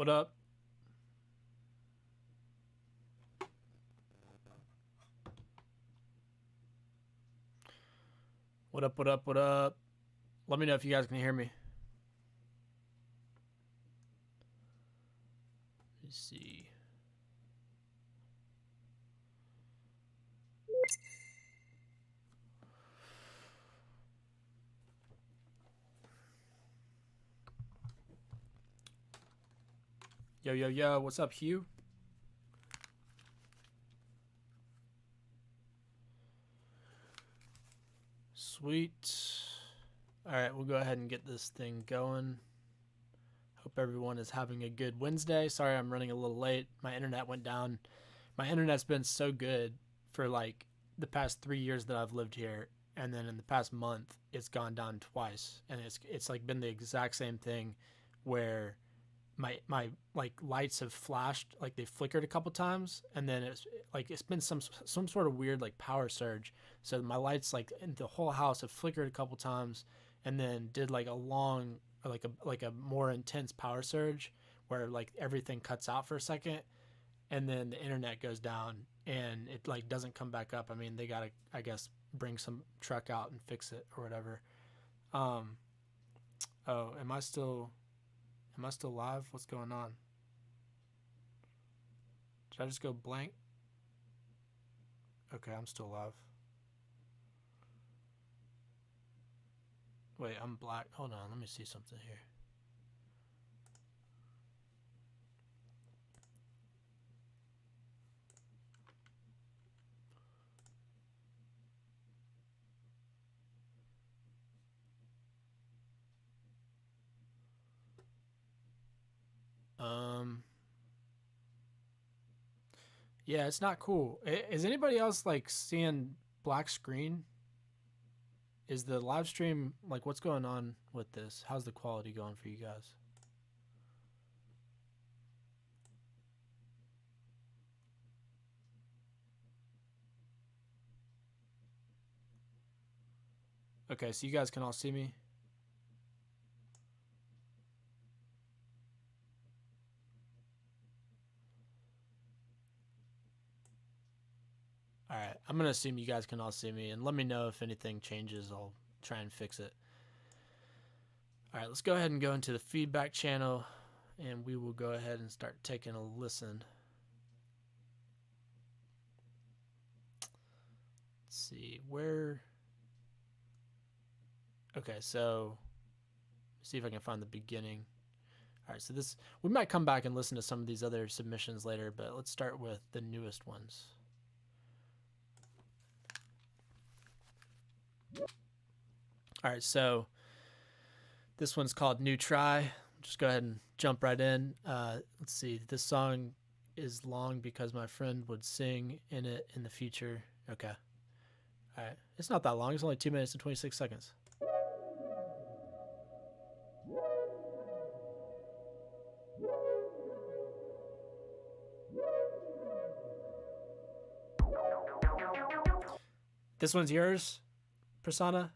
What up? What up? What up? What up? Let me know if you guys can hear me. Let me see. Yo, yo, yo. What's up, Hugh? Sweet. All right, we'll go ahead and get this thing going. Hope everyone is having a good Wednesday. Sorry I'm running a little late. My internet went down. My internet's been so good for like the past 3 years that I've lived here, and then in the past month it's gone down twice, and it's like been the exact same thing where my like lights have flashed, like they flickered a couple times, and then it's been some sort of weird like power surge. So my lights like in the whole house have flickered a couple times, and then did like a long like a more intense power surge where like everything cuts out for a second, and then the internet goes down and it like doesn't come back up. I mean, they gotta, I guess, bring some truck out and fix it or whatever. Oh, am I still live? What's going on? Did I just go blank? Okay, I'm still live. Wait, I'm black. Hold on, let me see something here. Yeah, it's not cool. Is anybody else like seeing black screen? Is the live stream like, what's going on with this? How's the quality going for you guys? Okay, so you guys can all see me. All right, I'm gonna assume you guys can all see me, and let me know if anything changes. I'll try and fix it. All right, let's go ahead and go into the feedback channel, and we will go ahead and start taking a listen. Let's see where. Okay, so see if I can find the beginning. All right, so this, we might come back and listen to some of these other submissions later, but let's start with the newest ones. All right, so this one's called New Try. Just go ahead and jump right in. Let's see, this song is long because my friend would sing in it in the future. Okay. All right, it's not that long. It's only 2 minutes and 26 seconds. This one's yours, Prasanna?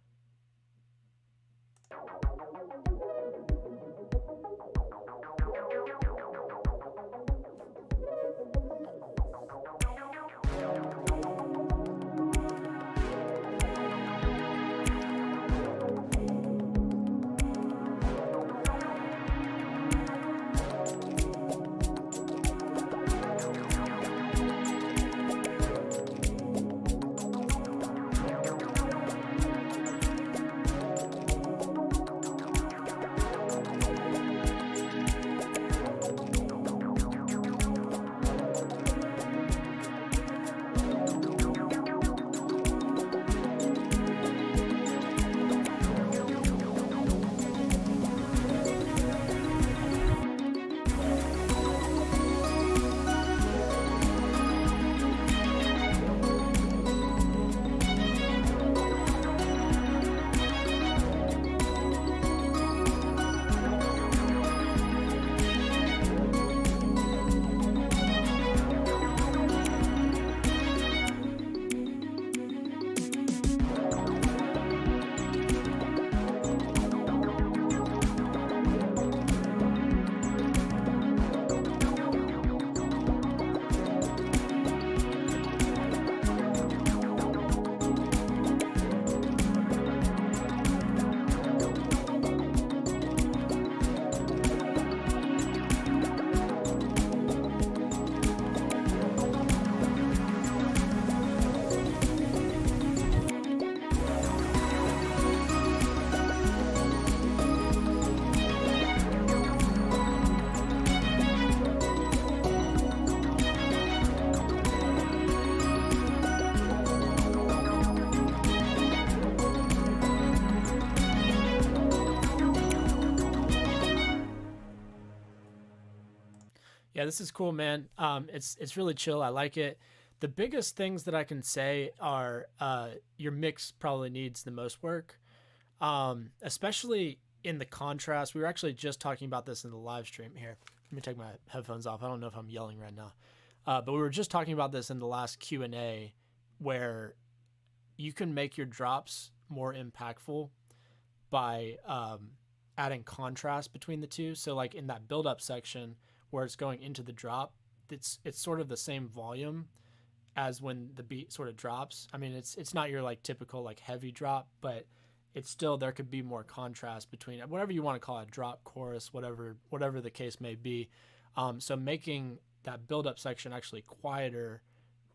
Yeah, this is cool, man. It's really chill. I like it. The biggest things that I can say are your mix probably needs the most work, especially in the contrast. We were actually just talking about this in the live stream here. Let me take my headphones off. I don't know if I'm yelling right now, but we were just talking about this in the last Q&A, where you can make your drops more impactful by adding contrast between the two. So like in that build up section where it's going into the drop, it's sort of the same volume as when the beat sort of drops. I mean, it's not your like typical like heavy drop, but it's still, there could be more contrast between whatever you want to call it, drop, chorus, whatever the case may be. So making that build up section actually quieter,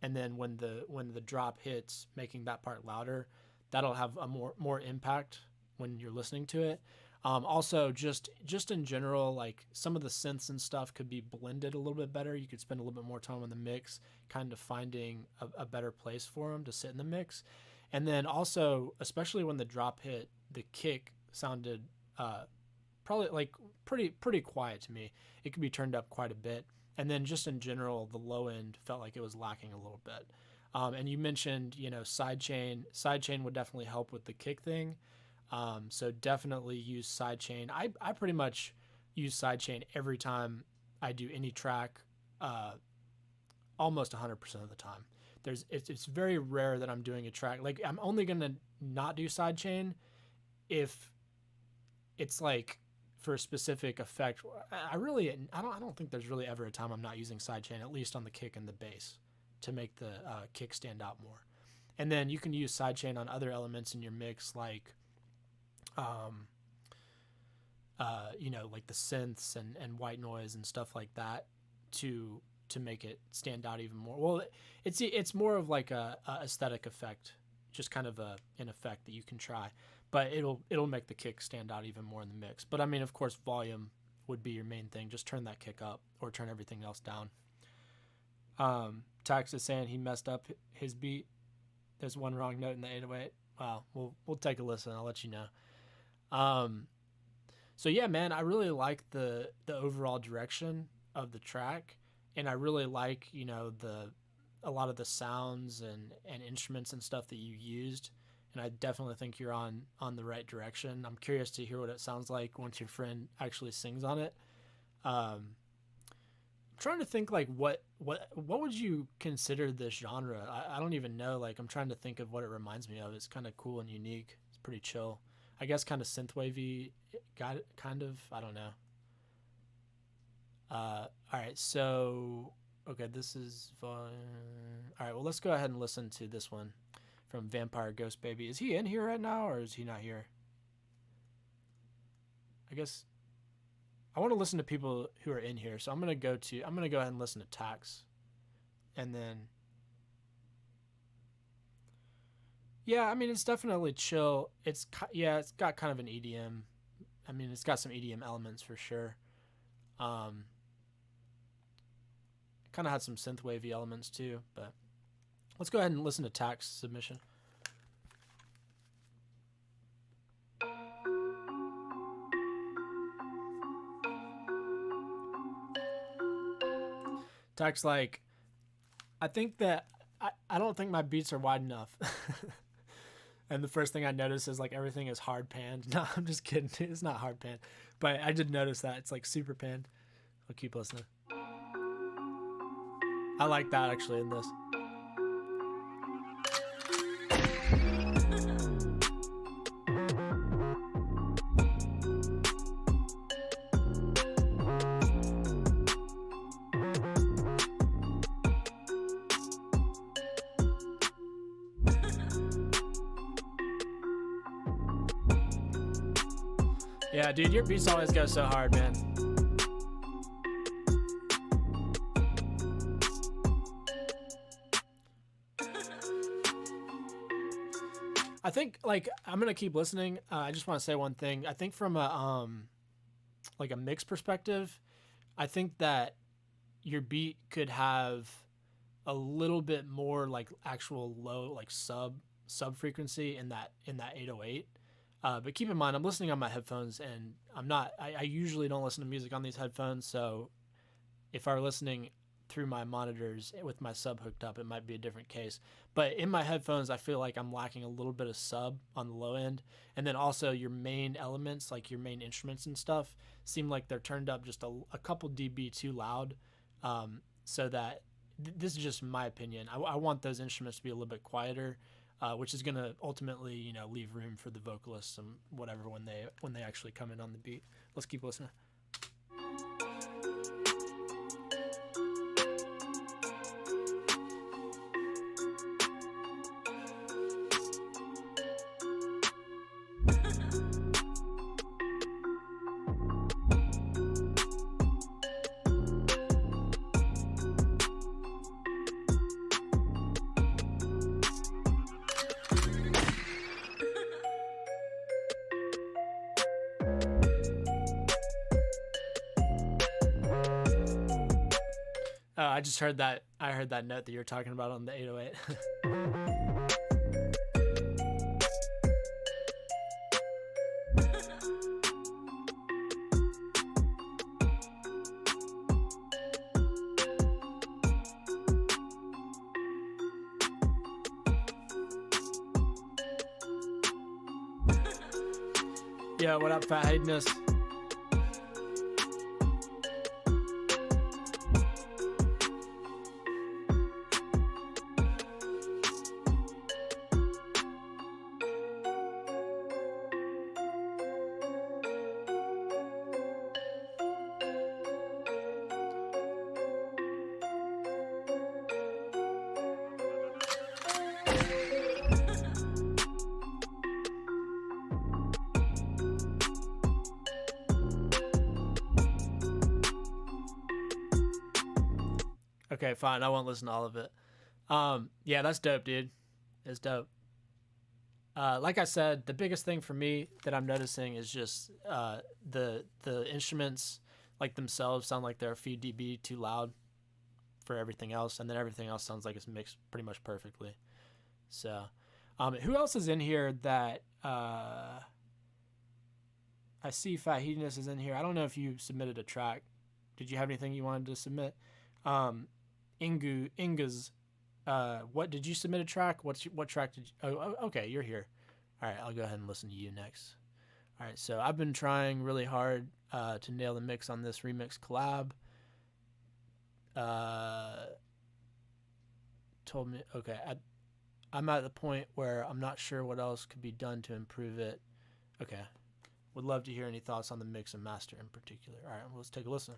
and then when the drop hits, making that part louder, that'll have a more impact when you're listening to it. Also, just in general, like some of the synths and stuff could be blended a little bit better. You could spend a little bit more time on the mix, kind of finding a better place for them to sit in the mix. And then also, especially when the drop hit, the kick sounded probably like pretty quiet to me. It could be turned up quite a bit. And then just in general, the low end felt like it was lacking a little bit. And you mentioned, sidechain. Sidechain would definitely help with the kick thing. So definitely use sidechain. I pretty much use sidechain every time I do any track, almost 100% of the time. It's very rare that I'm doing a track. Like, I'm only going to not do sidechain if it's like for a specific effect. I don't think there's really ever a time I'm not using sidechain, at least on the kick and the bass, to make the kick stand out more. And then you can use sidechain on other elements in your mix, like like the synths and white noise and stuff like that, to make it stand out even more. Well, it's more of like a aesthetic effect, just kind of an effect that you can try, but it'll make the kick stand out even more in the mix. But I mean, of course, volume would be your main thing. Just turn that kick up or turn everything else down. Tax is saying he messed up his beat. There's one wrong note in the 808. Wow, we'll take a listen. I'll let you know. So yeah, man, I really like the overall direction of the track, and I really like a lot of the sounds and instruments and stuff that you used, and I definitely think you're on the right direction. I'm curious to hear what it sounds like once your friend actually sings on it. I'm trying to think, like, what would you consider this genre? I don't even know. Like, I'm trying to think of what it reminds me of. It's kind of cool and unique. It's pretty chill. I guess kind of synthwavy, kind of. I don't know. All right, so okay, this is fun. All right, well, let's go ahead and listen to this one from Vampire Ghost Baby. Is he in here right now, or is he not here? I guess I want to listen to people who are in here, so I'm gonna go ahead and listen to Tax, and then yeah, I mean, it's definitely chill. It's got kind of an EDM. I mean, it's got some EDM elements for sure. Kind of had some synthwavy elements too, but let's go ahead and listen to Tax submission. Tax, like, I think that I don't think my beats are wide enough. And the first thing I notice is like everything is hard panned. No, I'm just kidding. It's not hard panned, but I did notice that it's like super panned. I'll keep listening. I like that actually in this. Yeah, dude, your beats always go so hard, man. I think, like, I'm gonna keep listening. I just want to say one thing. I think from a like a mix perspective, I think that your beat could have a little bit more like actual low, like sub frequency in that 808. But keep in mind, I'm listening on my headphones, and I usually don't listen to music on these headphones, so if I were listening through my monitors with my sub hooked up, it might be a different case. But in my headphones, I feel like I'm lacking a little bit of sub on the low end. And then also your main elements, like your main instruments and stuff, seem like they're turned up just a couple dB too loud. So that this is just my opinion. I want those instruments to be a little bit quieter, which is going to ultimately, you know, leave room for the vocalists and whatever when they actually come in on the beat. Let's keep listening. I just heard that. I heard that note that you were talking about on the 808. Yeah, what up, Fat Haydeness? Okay, fine. I won't listen to all of it. Yeah, that's dope, dude. It's dope. Like I said, the biggest thing for me that I'm noticing is just the instruments, like themselves, sound like they're a few dB too loud for everything else, and then everything else sounds like it's mixed pretty much perfectly. So, who else is in here that I see? Fat Hedonist is in here. I don't know if you submitted a track. Did you have anything you wanted to submit? Inga's, what did you submit a track? What track did you? Oh, okay, you're here. All right, I'll go ahead and listen to you next. All right, so I've been trying really hard to nail the mix on this remix collab. Told me, okay, I'm at the point where I'm not sure what else could be done to improve it. Okay, would love to hear any thoughts on the mix and master in particular. All right, well, let's take a listen.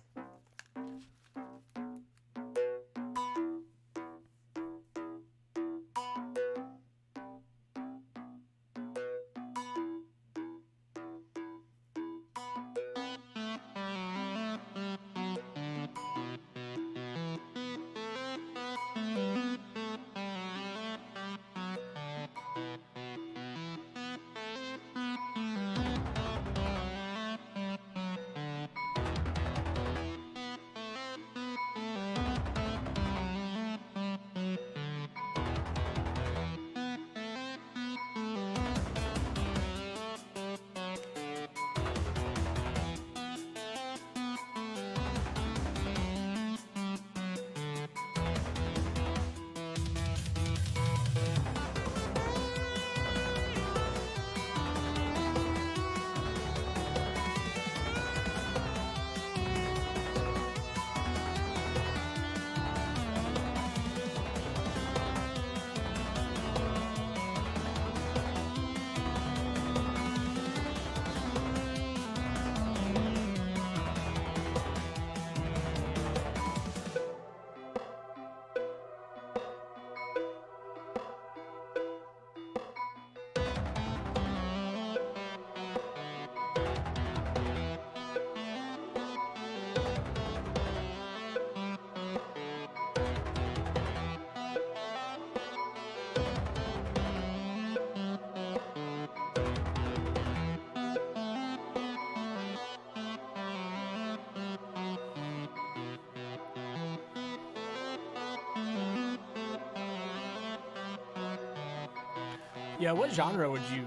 Yeah, what genre would you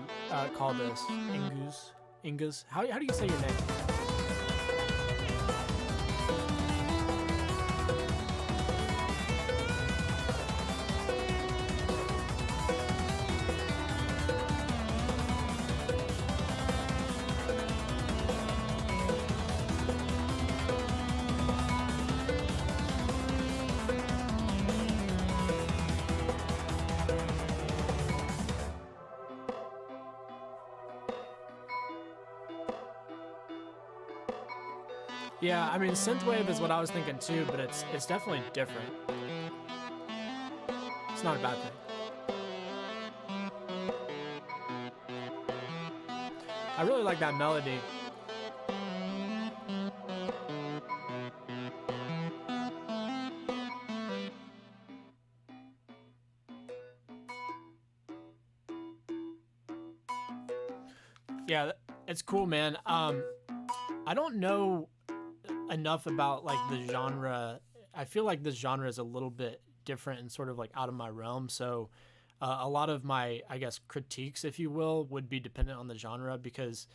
call this? Ingus? How do you say your name? Yeah, I mean, synthwave is what I was thinking too, but it's definitely different. It's not a bad thing. I really like that melody. Yeah, it's cool, man. I don't know enough about like the genre. I feel like this genre is a little bit different and sort of like out of my realm. So a lot of my, I guess, critiques, if you will, would be dependent on the genre because,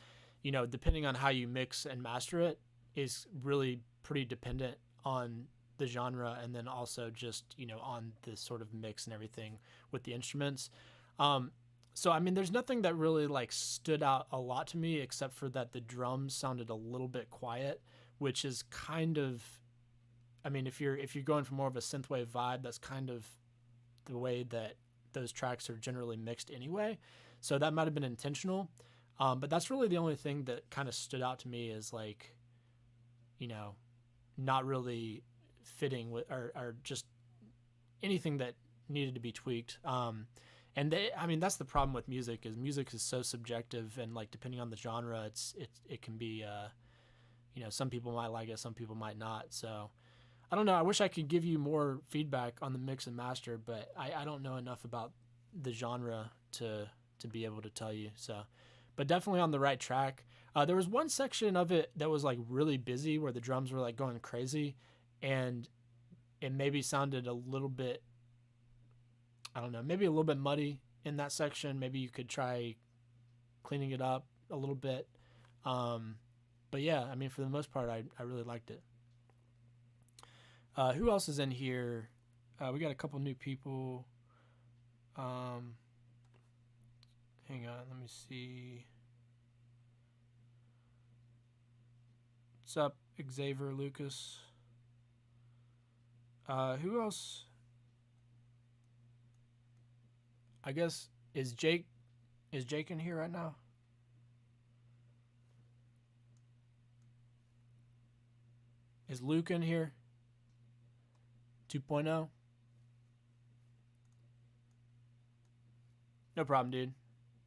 you know, depending on how you mix and master it is really pretty dependent on the genre and then also just, you know, on the sort of mix and everything with the instruments. Um, so I mean, there's nothing that really like stood out a lot to me except for that the drums sounded a little bit quiet, which is kind of, I mean, if you're going for more of a synthwave vibe, that's kind of the way that those tracks are generally mixed anyway. So that might have been intentional. But that's really the only thing that kind of stood out to me is like, you know, not really fitting with or just anything that needed to be tweaked. And I mean, that's the problem with music is so subjective and like depending on the genre, it can be, you know, some people might like it, some people might not. So I don't know. I wish I could give you more feedback on the mix and master, but I don't know enough about the genre to be able to tell you. So, but definitely on the right track. There was one section of it that was like really busy where the drums were like going crazy, and it maybe sounded a little bit, I don't know, maybe a little bit muddy in that section. Maybe you could try cleaning it up a little bit. But yeah, I mean, for the most part, I really liked it. Who else is in here? We got a couple new people. Hang on, let me see. What's up, Xavier Lucas? Who else? I guess is Jake in here right now? Is Luke in here? 2.0? No problem, dude.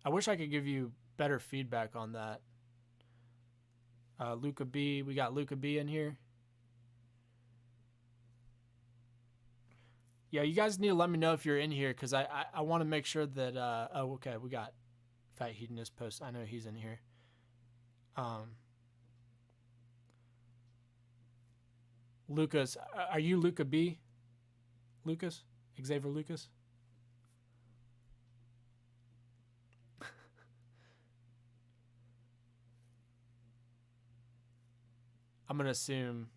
I wish I could give you better feedback on that. Luca B, we got Luca B in here. Yeah, you guys need to let me know if you're in here because I want to make sure that. Oh, okay, we got Fat Hedonist Post. I know he's in here. Lucas, are you Luca B? Lucas? Xavier Lucas? I'm going to assume.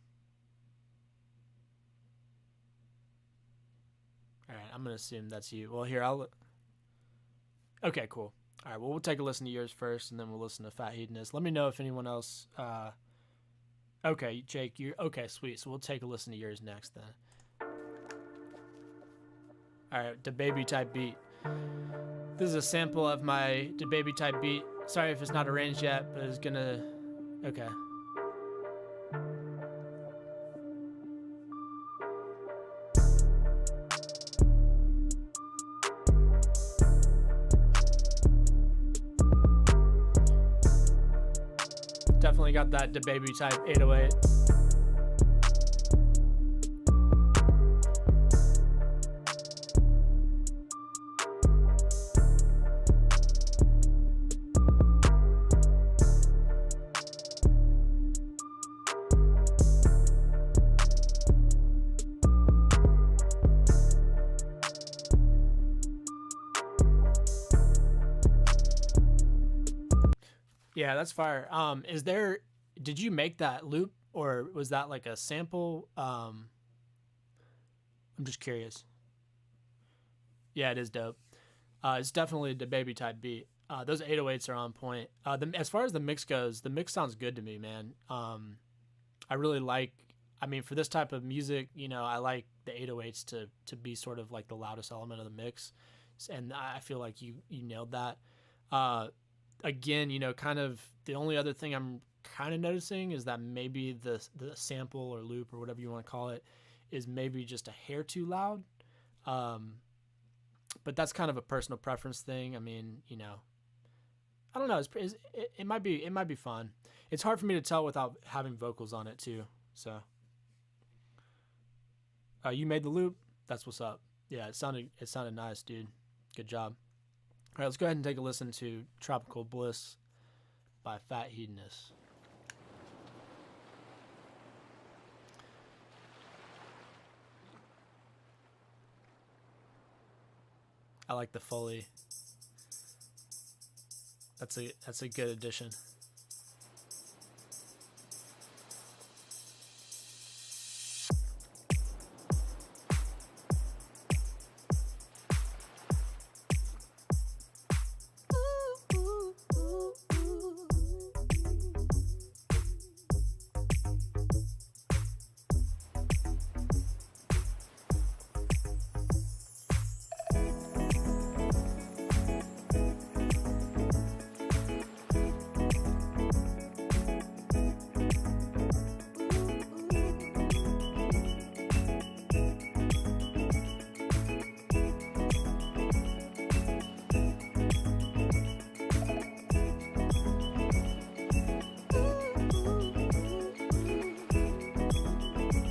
All right, I'm going to assume that's you. Well, here, Okay, cool. All right, well, we'll take a listen to yours first, and then we'll listen to Fat Hedonist. Let me know if anyone else... Okay, Jake, you're... Okay, sweet. So we'll take a listen to yours next, then. All right, DaBaby type beat. This is a sample of my DaBaby type beat. Sorry if it's not arranged yet, but it's gonna... Okay. Definitely got that DaBaby type 808. Yeah, that's fire. Did you make that loop or was that like a sample? I'm just curious. Yeah, it is dope. It's definitely the baby type beat. Those 808s are on point. As far as the mix goes, the mix sounds good to me, man. I really like, I mean, for this type of music, you know, I like the 808s to be sort of like the loudest element of the mix. And I feel like you nailed that. Again, you know, kind of the only other thing I'm kind of noticing is that maybe the sample or loop or whatever you want to call it is maybe just a hair too loud. But that's kind of a personal preference thing. I mean, you know, I don't know. It might be fun. It's hard for me to tell without having vocals on it too. So, you made the loop. That's what's up. Yeah, it sounded nice, dude. Good job. All right, let's go ahead and take a listen to Tropical Bliss by Fat Hedonist. I like the Foley. That's a good addition.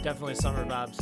Definitely summer vibes.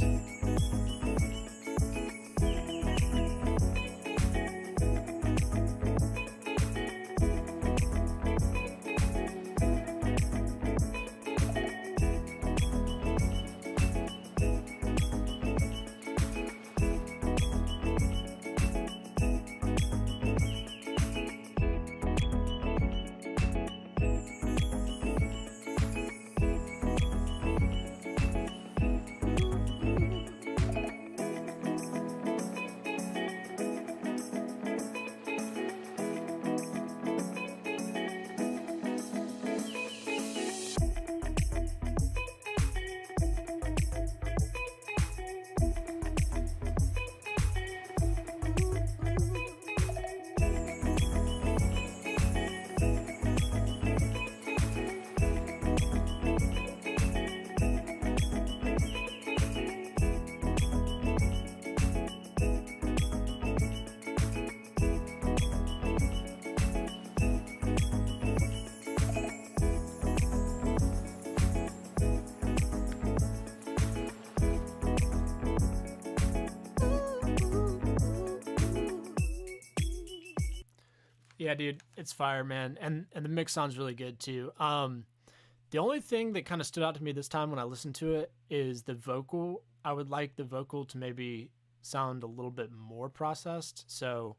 Yeah, dude, it's fire, man, and the mix sounds really good too. The only thing that kind of stood out to me this time when I listened to it is the vocal. I would like the vocal to maybe sound a little bit more processed. So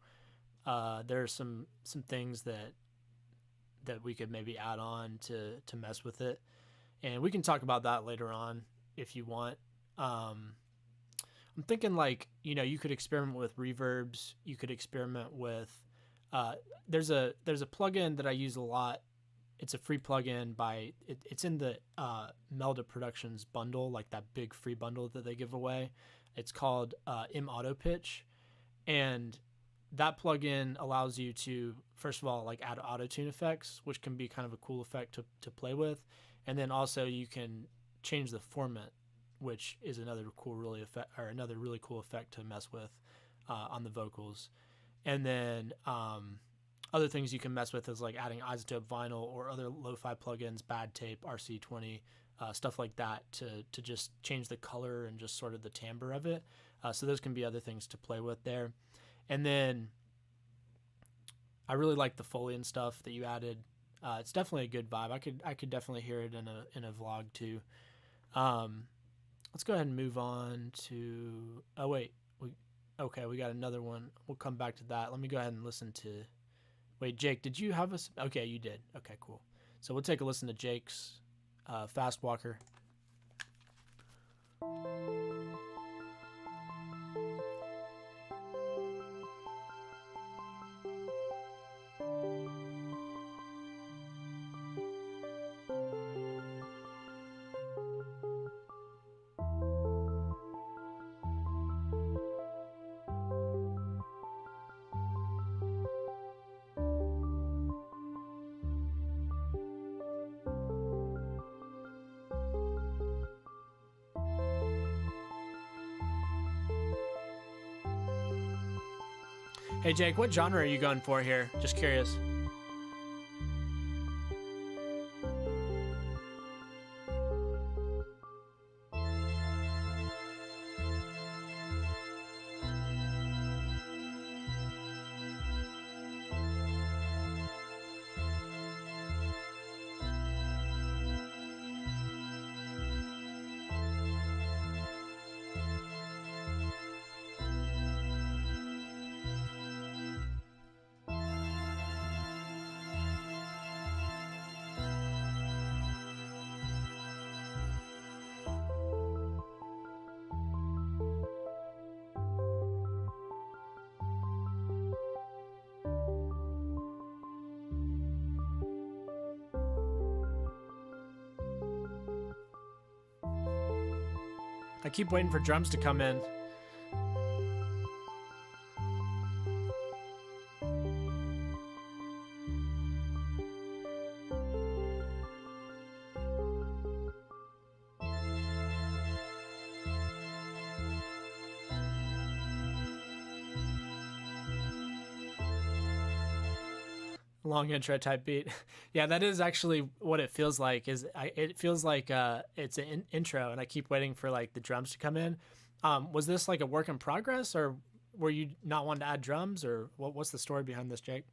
there are some things that we could maybe add on to mess with it, and we can talk about that later on if you want. I'm thinking like, you know, you could experiment with reverbs. You could experiment with there's a plugin that I use a lot. It's a free plugin it's in the Melda Productions bundle, like that big free bundle that they give away. It's called M Auto Pitch, and that plugin allows you to, first of all, like add auto tune effects, which can be kind of a cool effect to play with, and then also you can change the format, which is another really cool effect to mess with on the vocals. And then other things you can mess with is like adding iZotope Vinyl or other lo-fi plugins, Bad Tape, RC20, stuff like that to just change the color and just sort of the timbre of it. So those can be other things to play with there. And then I really like the Foley and stuff that you added. It's definitely a good vibe. I could definitely hear it in a vlog too. Let's go ahead and move on to. Oh wait, we got another one. We'll come back to that. Let me go ahead and listen to. Wait, Jake, did you have us? Okay, you did. Okay, cool. So we'll take a listen to Jake's Fast Walker. Hey Jake, what genre are you going for here? Just curious. I keep waiting for drums to come in. Long intro type beat. Yeah, that is actually what it feels like. It feels like it's an intro, and I keep waiting for like the drums to come in. Was this like a work in progress, or were you not wanting to add drums, or what's the story behind this, Jake?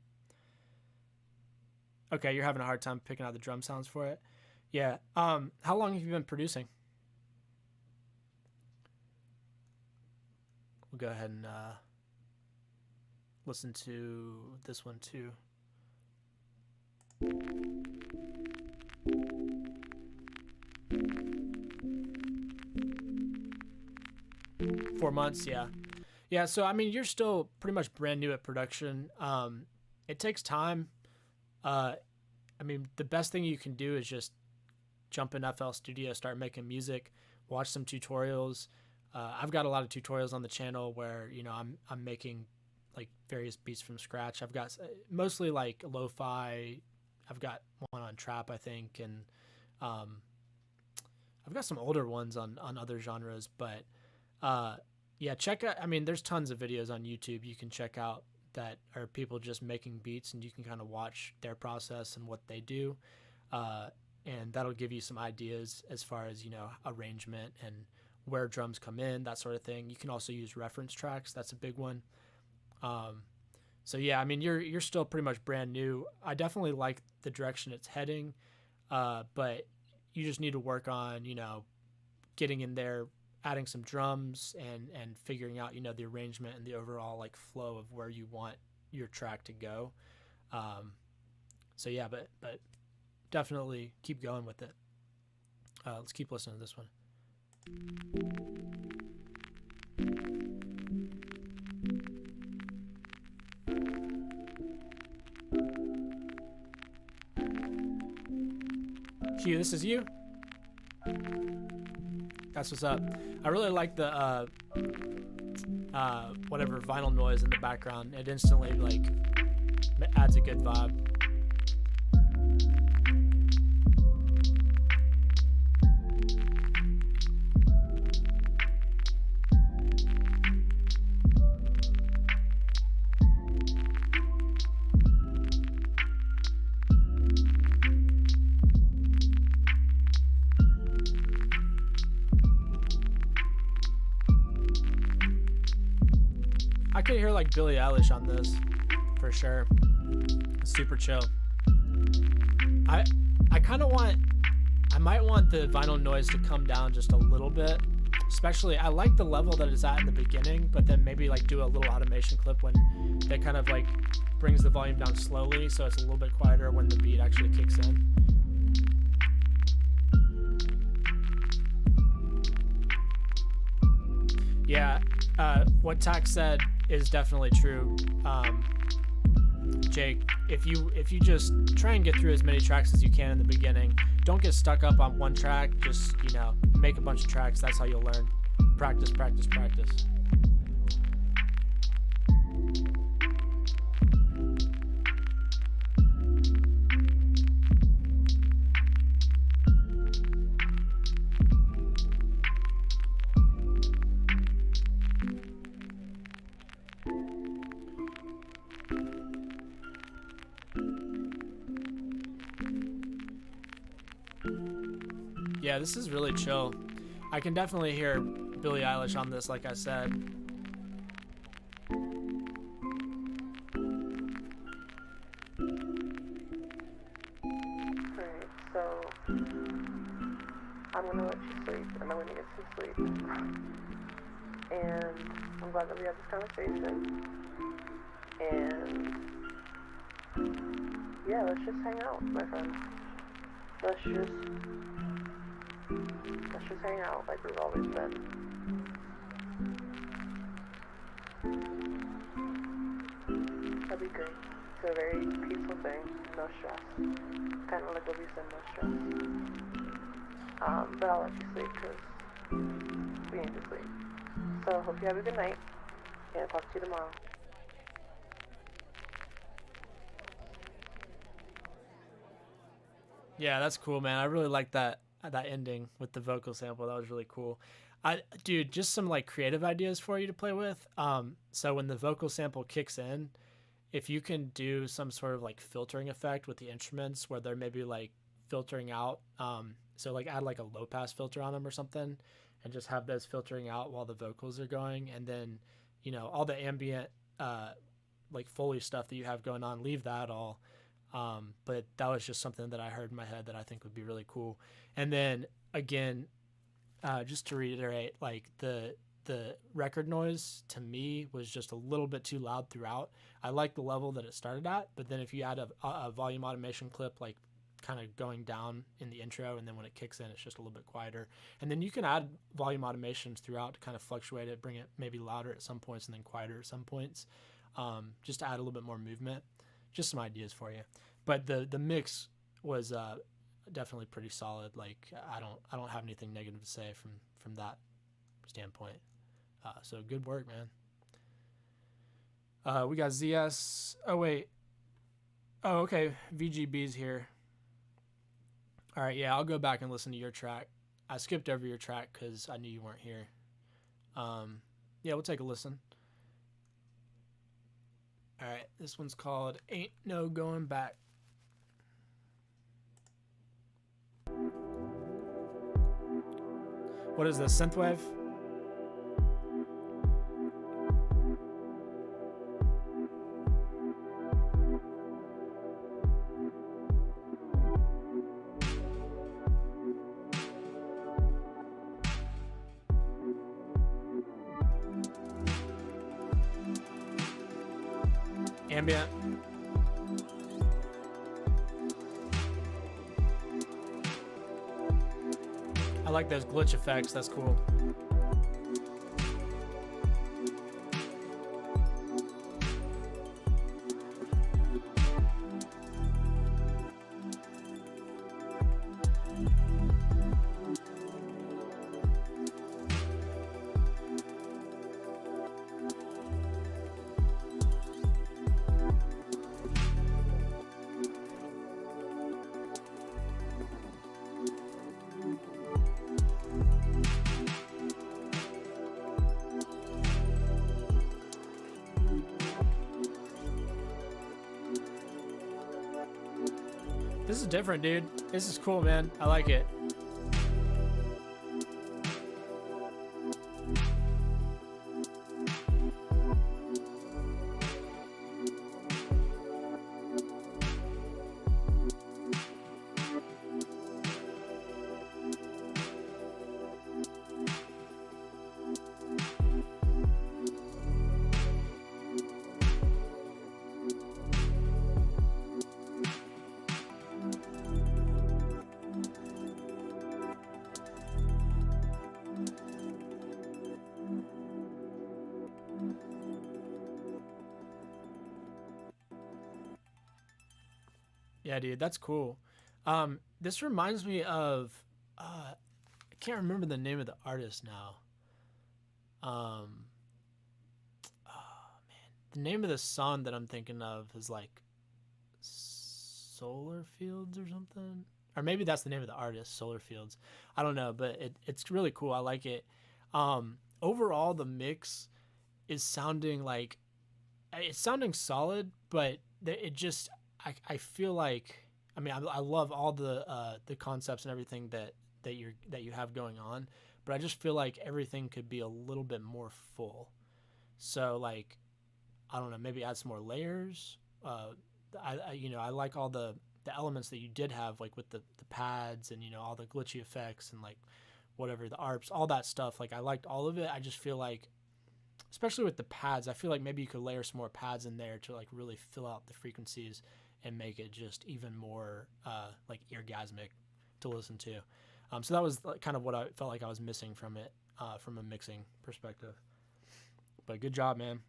Okay, you're having a hard time picking out the drum sounds for it. Yeah. How long have you been producing? We'll go ahead and listen to this one too. 4 months, yeah. Yeah, so I mean, you're still pretty much brand new at production. It takes time. I mean, the best thing you can do is just jump in FL Studio, start making music, watch some tutorials. I've got a lot of tutorials on the channel where, you know, I'm making like various beats from scratch. I've got mostly like lo-fi. I've got one on trap, I think, and I've got some older ones on other genres, but yeah, check out, I mean, there's tons of videos on YouTube you can check out that are people just making beats, and you can kind of watch their process and what they do, and that'll give you some ideas as far as, you know, arrangement and where drums come in, that sort of thing. You can also use reference tracks. That's a big one. So yeah, I mean, you're still pretty much brand new. I definitely like the direction it's heading, but you just need to work on, you know, getting in there, adding some drums, and figuring out, you know, the arrangement and the overall like flow of where you want your track to go. So yeah, but definitely keep going with it. Let's keep listening to this one. Q, this is you? That's what's up. I really like the whatever vinyl noise in the background. It instantly like adds a good vibe. I could hear like Billie Eilish on this for sure. Super chill. I might want the vinyl noise to come down just a little bit. Especially, I like the level that it's at in the beginning, but then maybe like do a little automation clip when that kind of like brings the volume down slowly, so it's a little bit quieter when the beat actually kicks in. Yeah, what Tax said is definitely true. Jake, if you just try and get through as many tracks as you can in the beginning, don't get stuck up on one track. Just, you know, make a bunch of tracks. That's how you'll learn. Practice, practice, practice. Yeah, this is really chill. I can definitely hear Billie Eilish on this, like I said. Alright, so I'm gonna let you sleep, and I'm gonna get some sleep. And I'm glad that we had this conversation. And yeah, let's just hang out, my friend. Let's just hang out like we've always been. That'd be great. It's a very peaceful thing, no stress. Kind of like what we said, no stress. But I'll let you sleep because we need to sleep. So hope you have a good night, and I'll talk to you tomorrow. Yeah, that's cool, man. I really like that ending with the vocal sample. That was really cool. Dude, just some like creative ideas for you to play with. So when the vocal sample kicks in, if you can do some sort of like filtering effect with the instruments where they're maybe like filtering out, so like add like a low pass filter on them or something, and just have those filtering out while the vocals are going, and then all the ambient uh, like Foley stuff that you have going on, leave that all. But that was just something that I heard in my head that I think would be really cool. And then again, just to reiterate, like the record noise to me was just a little bit too loud throughout. I like the level that it started at, but then if you add a volume automation clip, like kind of going down in the intro, and then when it kicks in, it's just a little bit quieter. And then you can add volume automations throughout to kind of fluctuate it, bring it maybe louder at some points and then quieter at some points, just to add a little bit more movement. Just some ideas for you. But the mix was definitely pretty solid. Like I don't have anything negative to say from that standpoint. So good work, man. We got ZS. Oh wait. Oh okay. VGB's here. All right, yeah, I'll go back and listen to your track. I skipped over your track because I knew you weren't here. Yeah, we'll take a listen. All right, this one's called "Ain't No Going Back." What is this, synthwave? Ambient. I like those glitch effects. That's cool. This is different, dude. This is cool, man. I like it. Yeah, dude, that's cool. This reminds me of I can't remember the name of the artist now. Um, the name of the song that I'm thinking of is like Solar Fields or something, or maybe that's the name of the artist, Solar Fields. I don't know, but it's really cool. I like it. Overall, the mix is sounding like it's sounding solid, but it just I feel like I mean, I love all the concepts and everything that you have going on, but I just feel like everything could be a little bit more full. So like, I don't know, maybe add some more layers. I like all the elements that you did have, like with the pads and all the glitchy effects and like whatever the arps, all that stuff. Like I liked all of it. I just feel like, especially with the pads, I feel like maybe you could layer some more pads in there to like really fill out the frequencies and make it just even more like eargasmic to listen to. So that was kind of what I felt like I was missing from it, from a mixing perspective. But good job, man.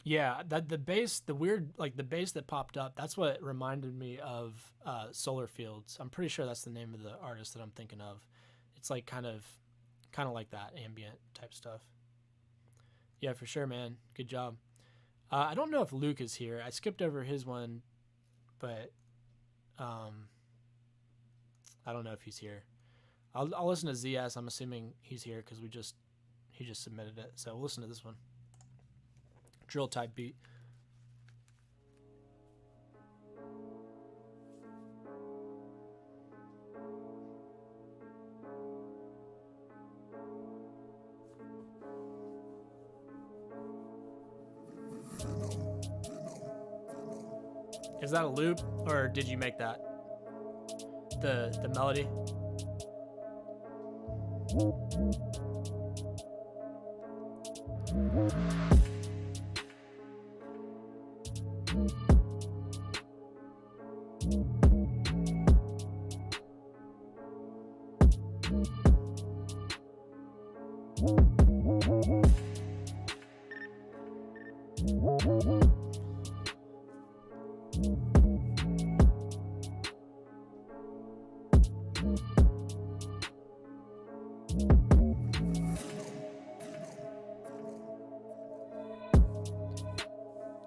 Yeah, that the bass, the weird, like the bass that popped up, that's what reminded me of Solar Fields. I'm pretty sure that's the name of the artist that I'm thinking of. It's like kind of like that ambient type stuff. Yeah, for sure, man. Good job. I don't know if Luke is here. I skipped over his one, but I don't know if he's here. I'll listen to ZS. I'm assuming he's here because he just submitted it. So we'll listen to this one. Drill type beat. Is that a loop or did you make that? The melody?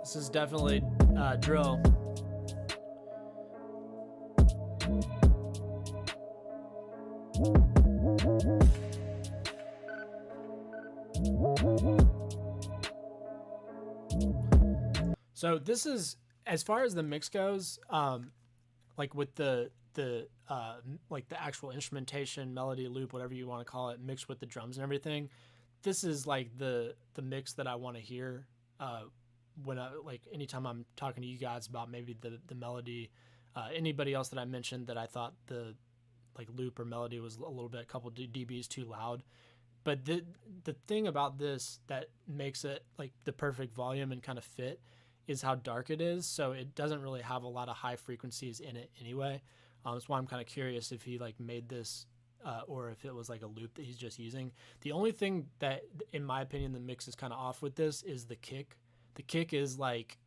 This is definitely drill. So this is, as far as the mix goes, like with the like the actual instrumentation, melody, loop, whatever you want to call it, mixed with the drums and everything. This is like the mix that I want to hear when I, like, anytime I'm talking to you guys about maybe the melody. Anybody else that I mentioned that I thought the like loop or melody was a little bit, a couple dBs too loud. But the thing about this that makes it like the perfect volume and kind of fit is how dark it is. So it doesn't really have a lot of high frequencies in it anyway. That's why I'm kind of curious if he like made this or if it was like a loop that he's just using. The only thing that, in my opinion, the mix is kind of off with this is the kick. The kick is like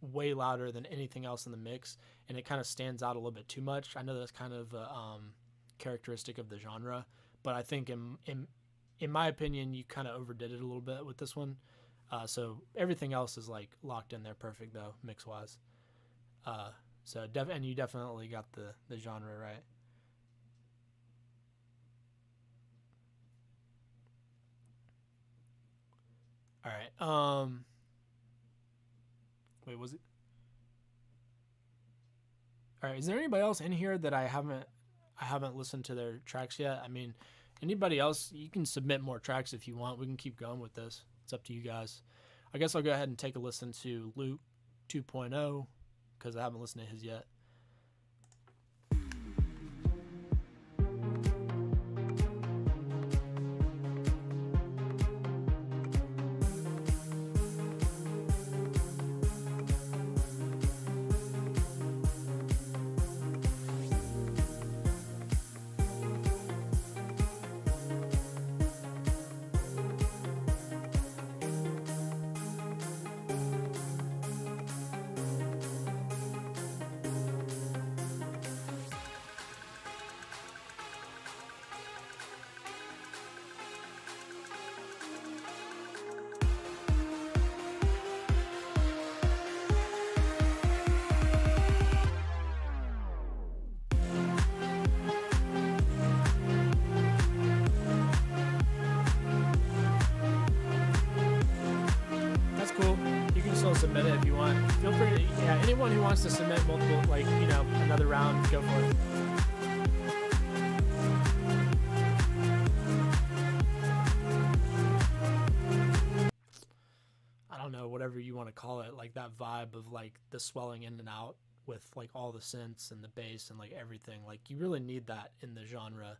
way louder than anything else in the mix, and it kind of stands out a little bit too much. I know that's kind of characteristic of the genre, but I think in my opinion, you kind of overdid it a little bit with this one. So everything else is like locked in there perfect though, mix wise. So and you definitely got the genre right. All right. Wait, was it? All right. Is there anybody else in here that I haven't listened to their tracks yet? I mean, anybody else, you can submit more tracks if you want. We can keep going with this. It's up to you guys. I guess I'll go ahead and take a listen to Luke 2.0 because I haven't listened to his yet. anyone who wants to submit multiple, like, you know, another round, go for it. I don't know, whatever you want to call it, like that vibe of like the swelling in and out with like all the synths and the bass and like everything. Like you really need that in the genre.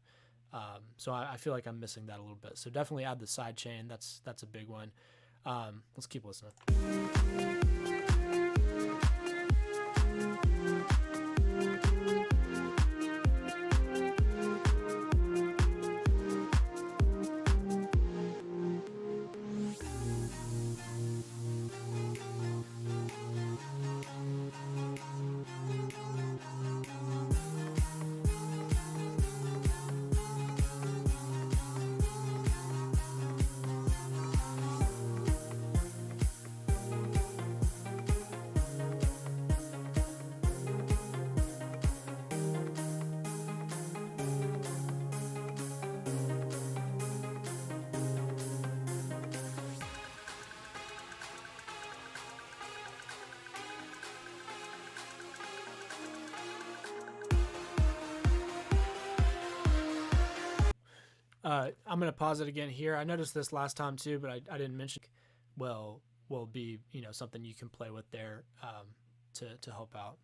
So I feel like I'm missing that a little bit. So definitely add the side chain. That's a big one. Let's keep listening. I'm going to pause it again here. I noticed this last time too, but I didn't mention. Will be, you know, something you can play with there to help out.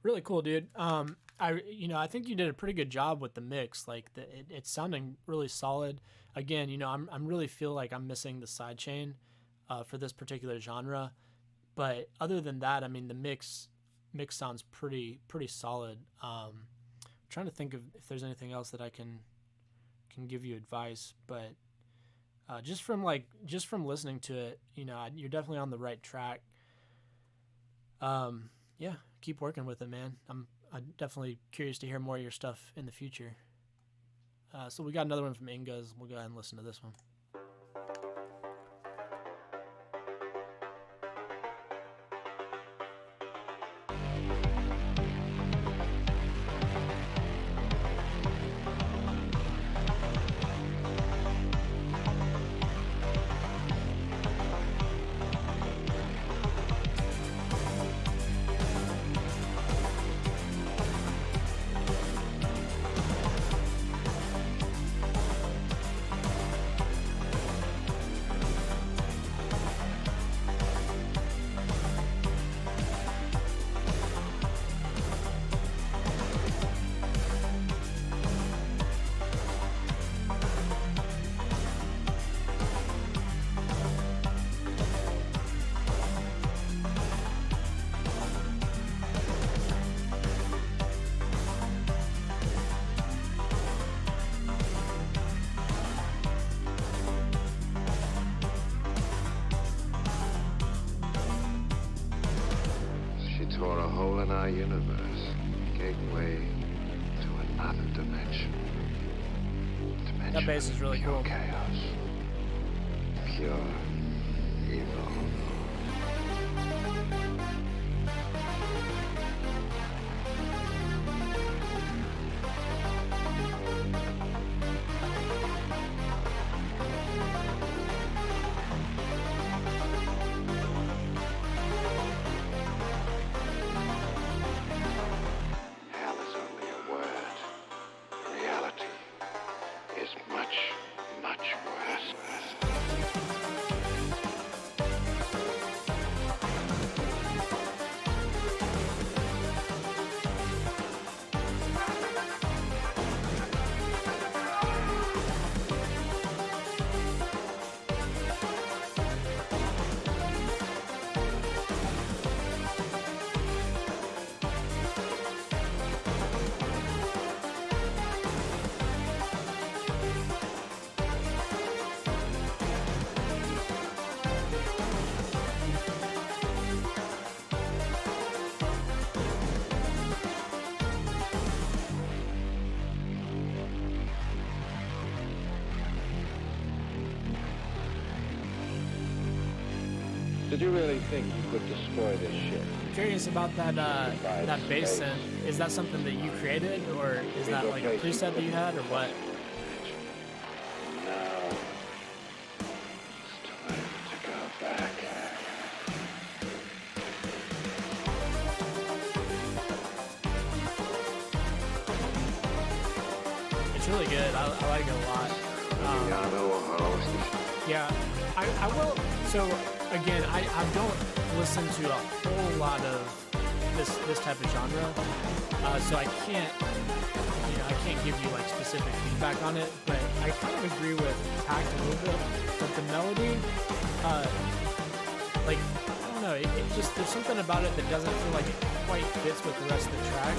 Really cool, dude. I think you did a pretty good job with the mix. Like it's sounding really solid. Again, you know, I'm really feel like I'm missing the sidechain for this particular genre. But other than that, I mean, the mix sounds pretty solid. I'm trying to think of if there's anything else that I can give you advice, but just from listening to it, you know, you're definitely on the right track. Yeah, keep working with it, man. I'm definitely curious to hear more of your stuff in the future. So we got another one from Ingas. We'll go ahead and listen to this one. Tore a hole in our universe, gave way to another dimension. That bass is really cool. Chaos, pure evil. Did you really think you could destroy this ship? I'm curious about that that bass synth. Is that something that you created, or is that like a preset that you had, or what? Now, it's time to go back. It's really good. I like it a lot. Yeah, I will. So again, I don't listen to a whole lot of this type of genre, so I can't give you like specific feedback on it. But I kind of agree with Tact a little bit. But the melody, like I don't know, it just there's something about it that doesn't feel like it quite fits with the rest of the track.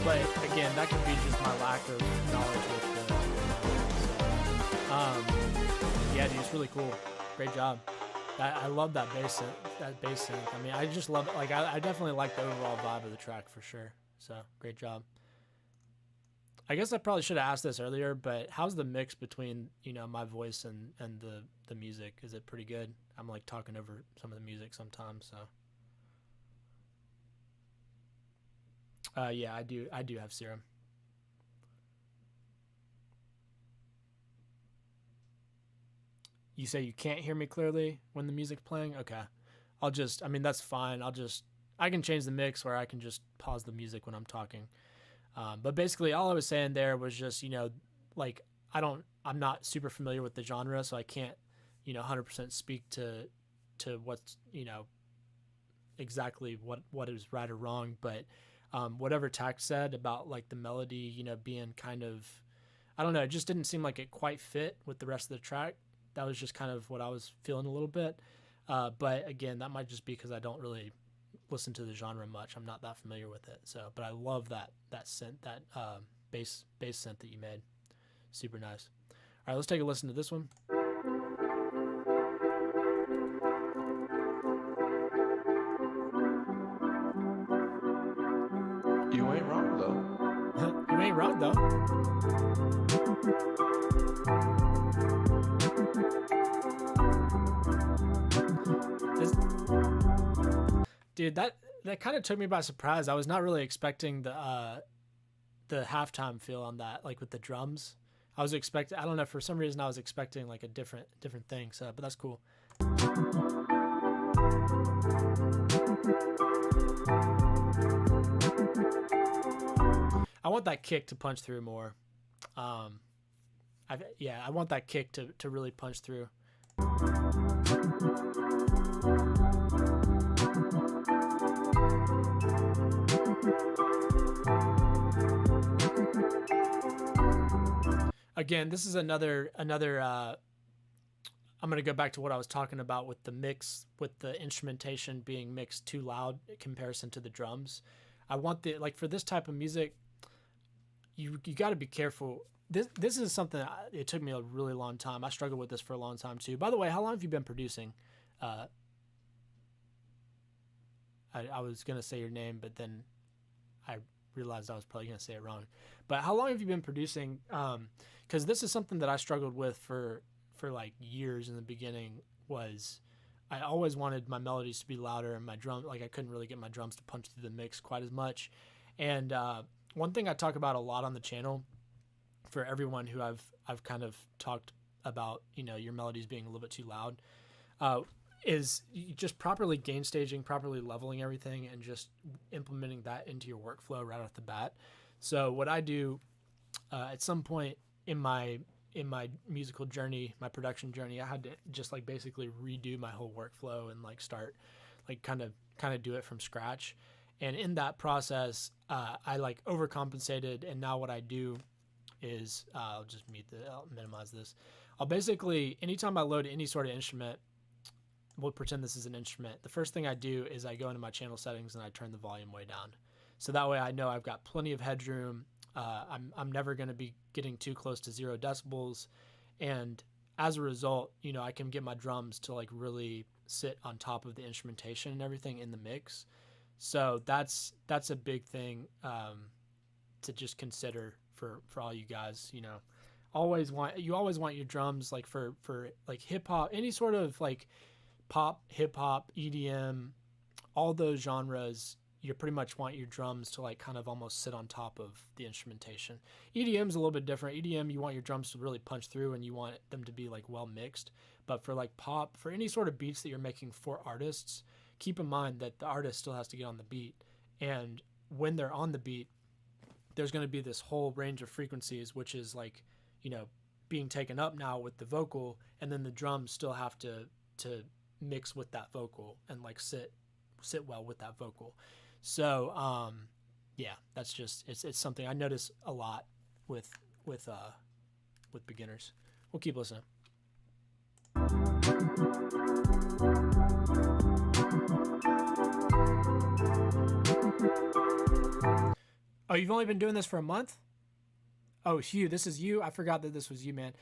But again, that could be just my lack of knowledge with the. Yeah, dude, it's really cool. Great job. I love that bass synth. I mean, I just love it. Like, I definitely like the overall vibe of the track for sure. So, great job. I guess I probably should have asked this earlier, but how's the mix between, you know, my voice and the music? Is it pretty good? I'm like talking over some of the music sometimes, so. Yeah, I do have Serum. You say you can't hear me clearly when the music's playing? Okay. I mean, that's fine. I can change the mix where I can just pause the music when I'm talking. But basically all I was saying there was just, you know, like I'm not super familiar with the genre, so I can't, you know, 100% speak to what's, you know, exactly what is right or wrong. But whatever Tact said about like the melody, you know, being kind of, I don't know, it just didn't seem like it quite fit with the rest of the track. That was just kind of what I was feeling a little bit. But again, that might just be because I don't really listen to the genre much. I'm not that familiar with it. So, but I love that synth, that bass synth that you made. Super nice. All right, let's take a listen to this one. You ain't wrong though. You ain't wrong though. Dude, that kind of took me by surprise. I was not really expecting the halftime feel on that, like with the drums. I don't know, for some reason I was expecting like a different thing. So, but that's cool. I want that kick to punch through more. I want that kick to really punch through. Again, this is another I'm going to go back to what I was talking about with the mix, with the instrumentation being mixed too loud in comparison to the drums. I want for this type of music, you got to be careful. This is something it took me a really long time. I struggled with this for a long time too. By the way, how long have you been producing? I was going to say your name, but then I realized I was probably going to say it wrong. But how long have you been producing? Because this is something that I struggled with for like years in the beginning. Was I always wanted my melodies to be louder and my drum, like I couldn't really get my drums to punch through the mix quite as much. And one thing I talk about a lot on the channel, for everyone who I've kind of talked about, you know, your melodies being a little bit too loud, is just properly gain staging, properly leveling everything, and just implementing that into your workflow right off the bat. So what I do at some point in my musical journey, my production journey, I had to just like basically redo my whole workflow and like start like kind of do it from scratch. And in that process, I like overcompensated, and now what I do is I'll minimize this. I'll basically, anytime I load any sort of instrument, we'll pretend this is an instrument. The first thing I do is I go into my channel settings and I turn the volume way down. So that way I know I've got plenty of headroom. I'm never going to be getting too close to 0 decibels. And as a result, you know, I can get my drums to like really sit on top of the instrumentation and everything in the mix. So that's a big thing to just consider for all you guys. You know, you always want your drums, like for like hip hop, any sort of like pop, hip hop, EDM, all those genres, you pretty much want your drums to like kind of almost sit on top of the instrumentation. EDM is a little bit different. EDM, you want your drums to really punch through and you want them to be like well mixed. But for like pop, for any sort of beats that you're making for artists, keep in mind that the artist still has to get on the beat. And when they're on the beat, there's going to be this whole range of frequencies, which is like, you know, being taken up now with the vocal, and then the drums still have to mix with that vocal and like sit well with that vocal. So yeah, that's just it's something I notice a lot with beginners. We'll keep listening. Oh, you've only been doing this for a month? Oh, Hugh, this is you? I forgot that this was you, man.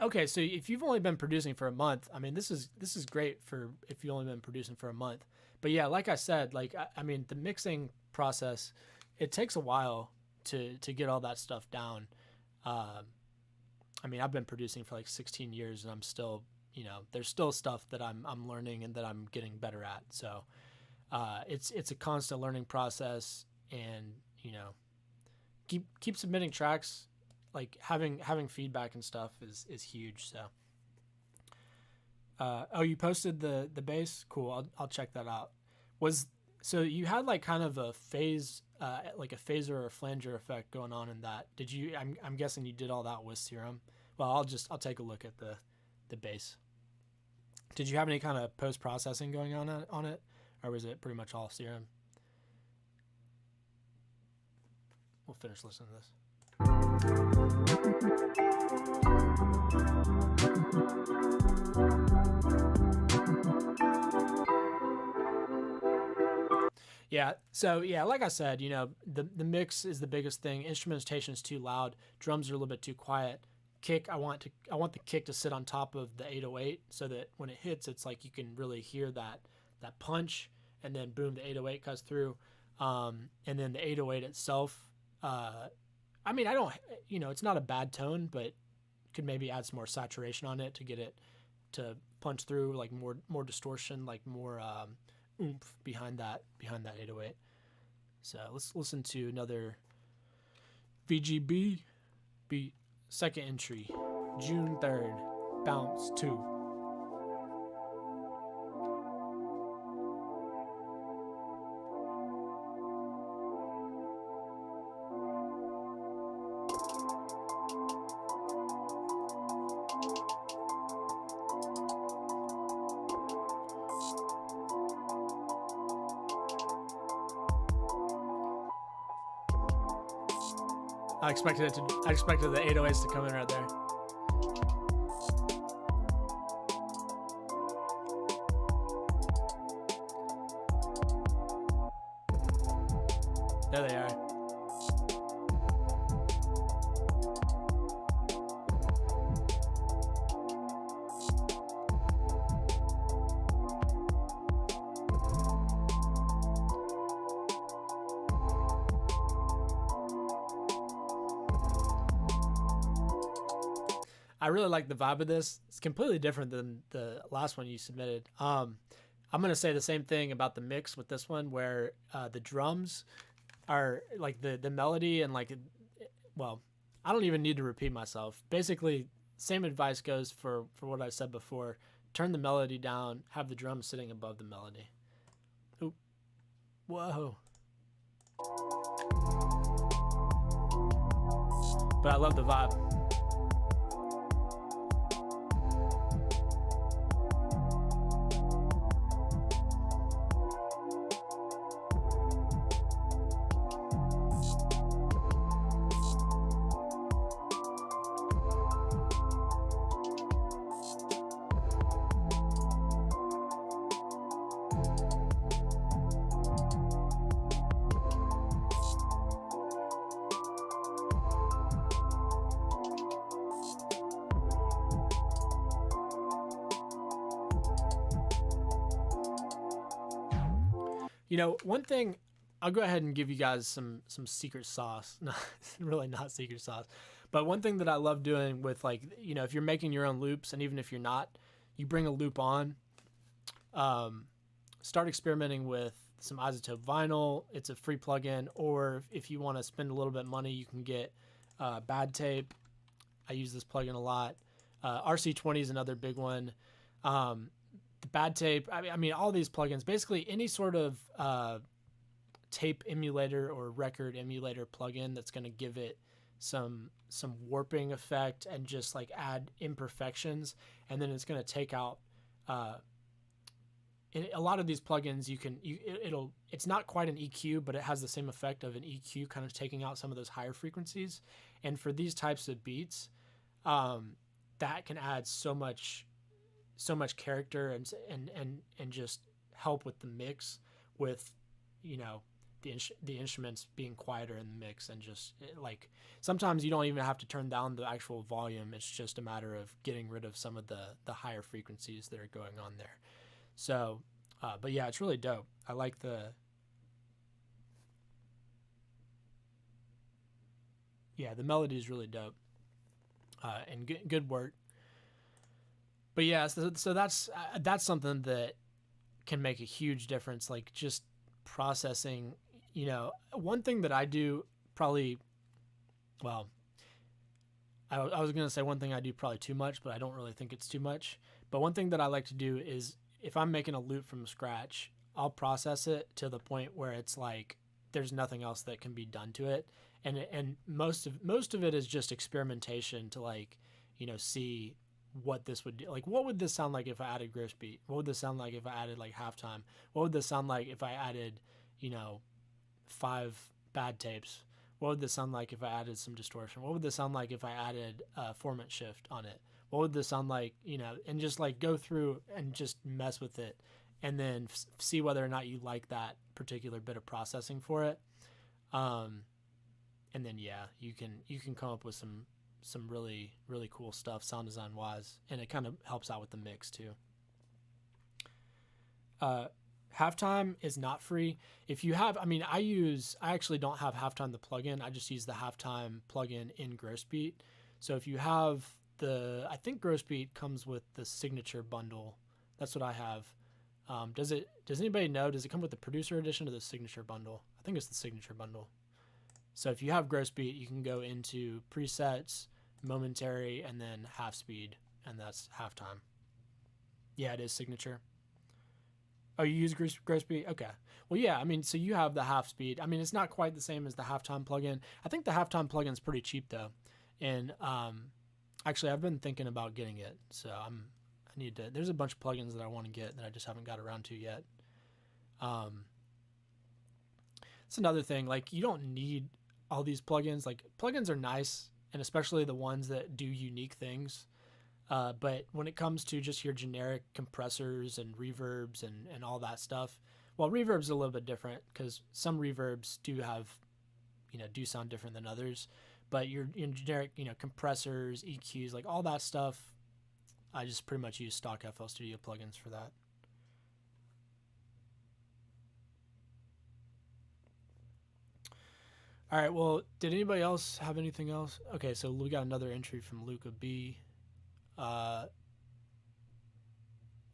Okay, so if you've only been producing for a month, I mean, this is great for if you've only been producing for a month. But yeah, like I said, like I mean, the mixing process, it takes a while to get all that stuff down. I mean, I've been producing for like 16 years, and I'm still, you know, there's still stuff that I'm learning and that I'm getting better at. So it's a constant learning process, and you know, keep submitting tracks. Like having feedback and stuff is huge. So oh, you posted the bass? Cool. I'll check that out. So you had like kind of a phase, like a phaser or a flanger effect going on in that. Did you? I'm guessing you did all that with Serum. Well, I'll take a look at the bass. Did you have any kind of post processing going on it, or was it pretty much all Serum? We'll finish listening to this. Yeah, so yeah, like I said, you know, the mix is the biggest thing. Instrumentation is too loud. Drums are a little bit too quiet. Kick, I want the kick to sit on top of the 808 so that when it hits, it's like you can really hear that punch, and then boom, the 808 cuts through, and then the 808 itself. I mean, I don't, you know, it's not a bad tone, but could maybe add some more saturation on it to get it to punch through, like more distortion, like more oomph behind that 808. So let's listen to another VGB beat, second entry, June 3rd, Bounce 2. I expected the 808s to come in right there. There they are. I really like the vibe of this. It's completely different than the last one you submitted. I'm going to say the same thing about the mix with this one, where the drums are like the melody and like, well, I don't even need to repeat myself. Basically, same advice goes for what I said before. Turn the melody down, have the drums sitting above the melody. Oop. Whoa. But I love the vibe. You know, one thing, I'll go ahead and give you guys some secret sauce. No, really not secret sauce. But one thing that I love doing with, like, you know, if you're making your own loops, and even if you're not, you bring a loop on, start experimenting with some Isotope Vinyl. It's a free plugin, or if you want to spend a little bit of money, you can get Bad Tape. I use this plugin a lot. RC20 is another big one. The Bad Tape, I mean, all these plugins, basically any sort of tape emulator or record emulator plugin that's going to give it some warping effect and just like add imperfections, and then it's going to take out in a lot of these plugins it's not quite an EQ, but it has the same effect of an EQ, kind of taking out some of those higher frequencies. And for these types of beats, that can add so much character and just help with the mix, with, you know, the instruments being quieter in the mix, and just like sometimes you don't even have to turn down the actual volume. It's just a matter of getting rid of some of the higher frequencies that are going on there. So, but yeah, it's really dope. I like the melody is really dope, and good work. But yeah, so that's something that can make a huge difference. Like just processing, you know, one thing that I do probably, well, I was going to say one thing I do probably too much, but I don't really think it's too much. But one thing that I like to do is if I'm making a loop from scratch, I'll process it to the point where it's like there's nothing else that can be done to it. And most of it is just experimentation to, like, you know, see what this would do. Like, what would this sound like if I added gross beat? What would this sound like if I added like halftime? What would this sound like if I added, you know, 5 bad tapes? What would this sound like if I added some distortion? What would this sound like if I added a formant shift on it? What would this sound like, you know, and just like go through and just mess with it, and then see whether or not you like that particular bit of processing for it. And then, yeah, you can come up with some really, really cool stuff sound design wise, and it kind of helps out with the mix too. Halftime is not free. If you have, I mean, I actually don't have Halftime the plugin. I just use the Halftime plugin in Grossbeat. So if you have I think Grossbeat comes with the signature bundle. That's what I have. Does anybody know? Does it come with the producer edition or the signature bundle? I think it's the signature bundle. So if you have Grossbeat, you can go into presets, momentary, and then half speed, and that's Halftime. Yeah, it is signature. Oh, you use Grossbeat? Okay. Well, yeah, I mean, so you have the half speed. I mean, it's not quite the same as the Halftime plugin. I think the Halftime plugin is pretty cheap though. And actually, I've been thinking about getting it. So there's a bunch of plugins that I want to get that I just haven't got around to yet. It's another thing, like, you don't need all these plugins. Like, plugins are nice, and especially the ones that do unique things. But when it comes to just your generic compressors and reverbs and all that stuff, well, reverb's a little bit different because some reverbs do sound different than others. But your generic, compressors, EQs, like all that stuff, I just pretty much use stock FL Studio plugins for that. All right, well, did anybody else have anything else? Okay, so we got another entry from Luca B.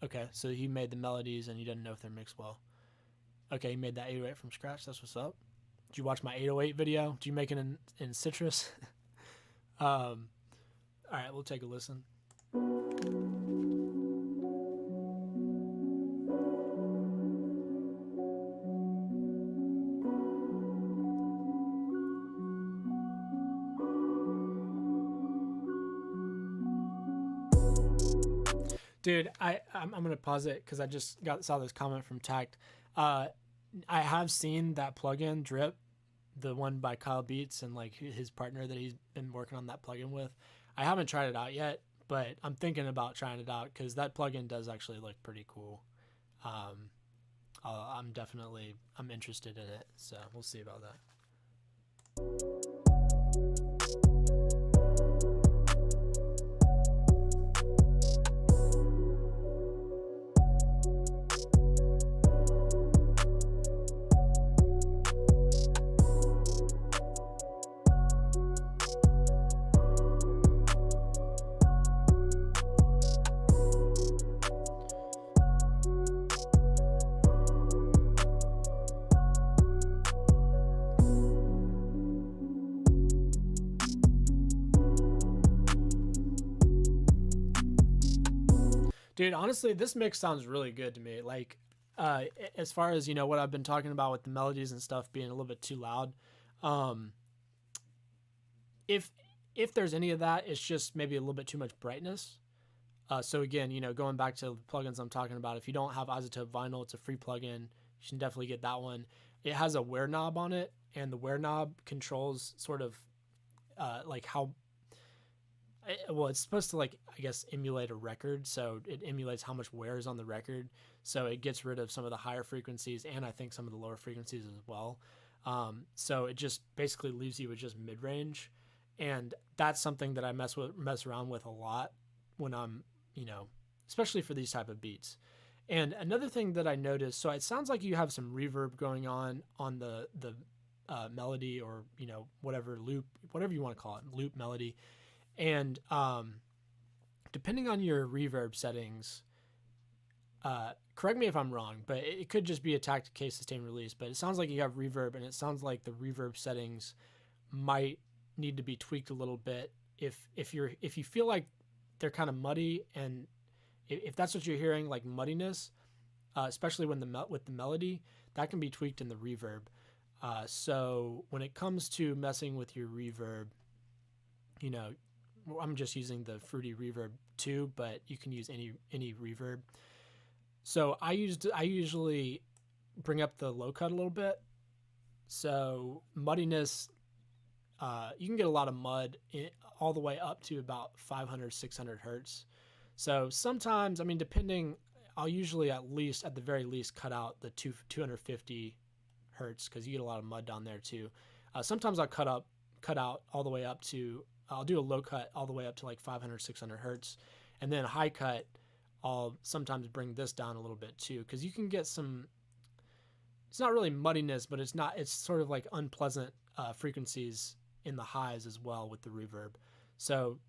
Okay, so he made the melodies and he doesn't know if they're mixed well. Okay, he made that 808 from scratch. That's what's up. Did you watch my 808 video? Did you make it in Citrus? All right, we'll take a listen. Dude, I'm going to pause it because I just saw this comment from Tact. I have seen that plugin, Drip, the one by Kyle Beats and like his partner that he's been working on that plugin with. I haven't tried it out yet, but I'm thinking about trying it out because that plugin does actually look pretty cool. I'm interested in it, so we'll see about that. Dude, honestly, this mix sounds really good to me. Like, as far as, you know, what I've been talking about with the melodies and stuff being a little bit too loud, um, if there's any of that, it's just maybe a little bit too much brightness. So again, you know, going back to the plugins I'm talking about, if you don't have iZotope Vinyl, it's a free plugin. You should definitely get that one. It has a wear knob on it, and the wear knob controls sort of like how. Well, it's supposed to, like, I guess, emulate a record, so it emulates how much wear is on the record. So it gets rid of some of the higher frequencies and I think some of the lower frequencies as well. So it just basically leaves you with just mid range, and that's something that I mess around with a lot when I'm, you know, especially for these type of beats. And another thing that I noticed, so it sounds like you have some reverb going on the melody, or, you know, whatever loop, whatever you want to call it, loop melody. And depending on your reverb settings, correct me if I'm wrong, but it could just be a tactic case sustained release. But it sounds like you have reverb, and it sounds like the reverb settings might need to be tweaked a little bit. If you feel like they're kind of muddy, and if that's what you're hearing, like muddiness, especially when with the melody, that can be tweaked in the reverb. So when it comes to messing with your reverb, you know, I'm just using the Fruity Reverb 2, but you can use any reverb. So I usually bring up the low cut a little bit. So muddiness, you can get a lot of mud all the way up to about 500, 600 hertz. So sometimes, I mean, depending, I'll usually at the very least cut out the 250 hertz, because you get a lot of mud down there too. Sometimes I'll cut out all the way up to, I'll do a low cut all the way up to like 500, 600 hertz. And then a high cut, I'll sometimes bring this down a little bit too, because you can get some, it's not really muddiness, but it's sort of like unpleasant frequencies in the highs as well with the reverb. So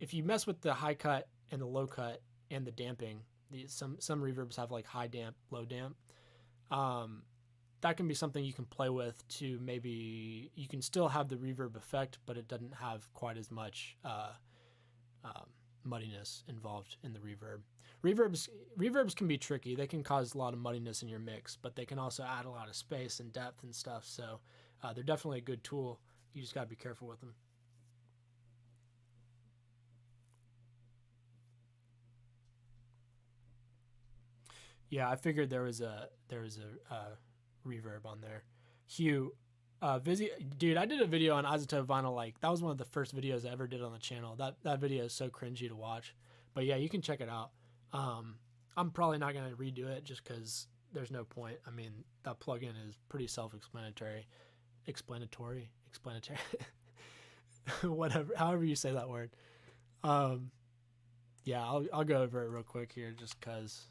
if you mess with the high cut and the low cut and the damping, some reverbs have like high damp, low damp. That can be something you can play with to, maybe you can still have the reverb effect, but it doesn't have quite as much muddiness involved in the reverb. Reverbs can be tricky. They can cause a lot of muddiness in your mix, but they can also add a lot of space and depth and stuff. So they're definitely a good tool. You just got to be careful with them. Yeah, I figured there was a reverb on there. Hugh, dude, I did a video on iZotope Vinyl. Like, that was one of the first videos I ever did on the channel. That video is so cringy to watch, but yeah, you can check it out. I'm probably not gonna redo it just because there's no point. I mean, that plugin is pretty self-explanatory, explanatory, whatever, however you say that word. Yeah, I'll go over it real quick here just cause.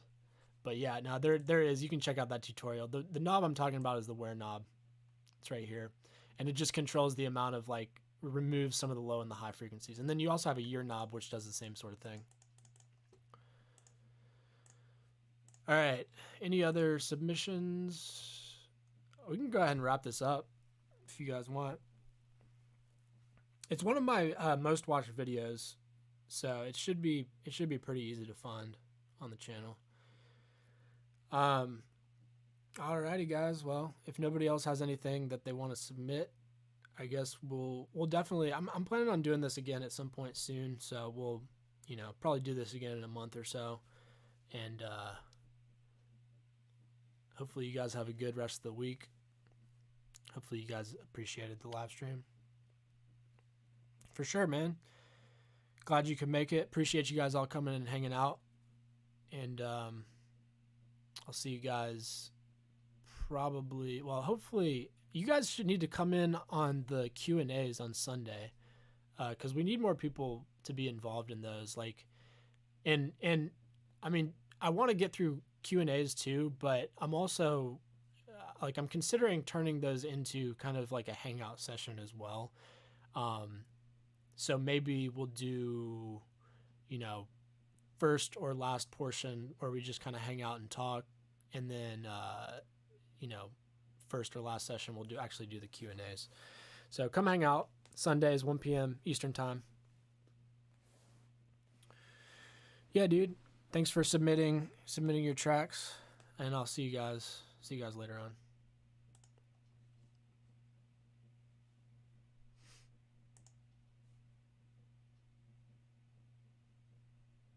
But yeah, now there is, you can check out that tutorial. The knob I'm talking about is the wear knob. It's right here. And it just controls the amount of, like, removes some of the low and the high frequencies. And then you also have a year knob, which does the same sort of thing. All right, any other submissions? We can go ahead and wrap this up if you guys want. It's one of my most watched videos, so it should be pretty easy to find on the channel. Alrighty guys, well, if nobody else has anything that they want to submit, I guess we'll definitely, I'm planning on doing this again at some point soon, so we'll, you know, probably do this again in a month or so, and hopefully you guys have a good rest of the week. Hopefully you guys appreciated the live stream. For sure, man. Glad you could make it. Appreciate you guys all coming and hanging out, and I'll see you guys probably, well, hopefully you guys should need to come in on the Q&As on Sunday, because we need more people to be involved in those. Like, and I mean, I want to get through Q&As too, but I'm also like, I'm considering turning those into kind of like a hangout session as well. So maybe we'll do, you know, first or last portion where we just kind of hang out and talk, and then you know, first or last session we'll actually do the Q&As. So come hang out Sundays, 1 p.m. Eastern time. Yeah, dude, thanks for submitting your tracks, and I'll see you guys later on.